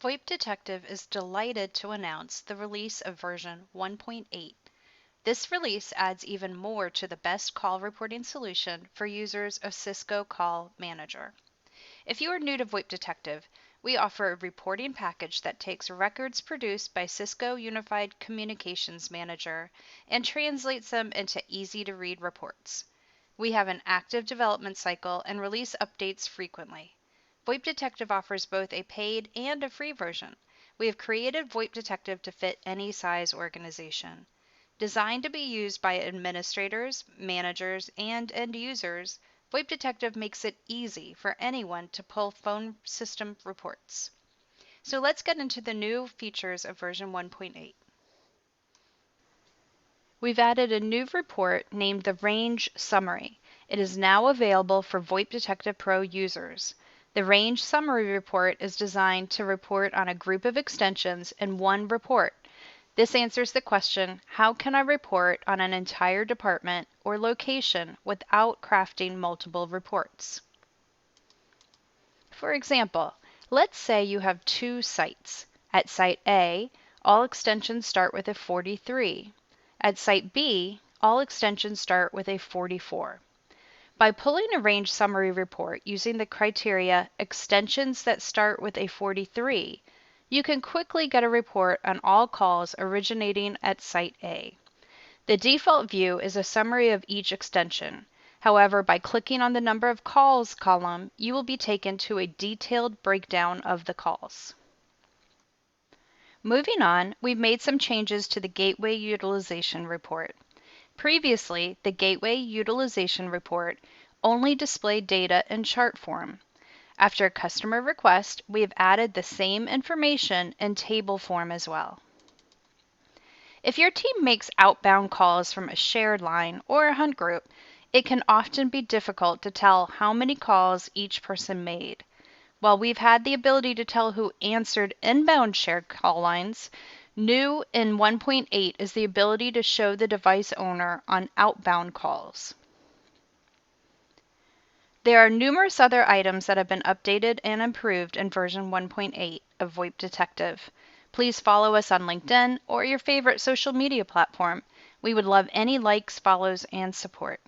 VoIP Detective is delighted to announce the release of version 1.8. This release adds even more to the best call reporting solution for users of Cisco Call Manager. If you are new to VoIP Detective, we offer a reporting package that takes records produced by Cisco Unified Communications Manager and translates them into easy-to-read reports. We have an active development cycle and release updates frequently. VoIP Detective offers both a paid and a free version. We have created VoIP Detective to fit any size organization. Designed to be used by administrators, managers, and end users, VoIP Detective makes it easy for anyone to pull phone system reports. So let's get into the new features of version 1.8. We've added a new report named the Range Summary. It is now available for VoIP Detective Pro users. The Range Summary report is designed to report on a group of extensions in one report. This answers the question, how can I report on an entire department or location without crafting multiple reports? For example, let's say you have two sites. At site A, all extensions start with a 43. At site B, all extensions start with a 44. By pulling a range summary report using the criteria extensions that start with a 43, you can quickly get a report on all calls originating at site A. The default view is a summary of each extension. However, by clicking on the number of calls column, you will be taken to a detailed breakdown of the calls. Moving on, we've made some changes to the Gateway Utilization Report. Previously, the Gateway Utilization Report only displayed data in chart form. After a customer request, we have added the same information in table form as well. If your team makes outbound calls from a shared line or a hunt group, it can often be difficult to tell how many calls each person made. While we've had the ability to tell who answered inbound shared call lines, new in 1.8 is the ability to show the device owner on outbound calls. There are numerous other items that have been updated and improved in version 1.8 of VoIP Detective. Please follow us on LinkedIn or your favorite social media platform. We would love any likes, follows, and support.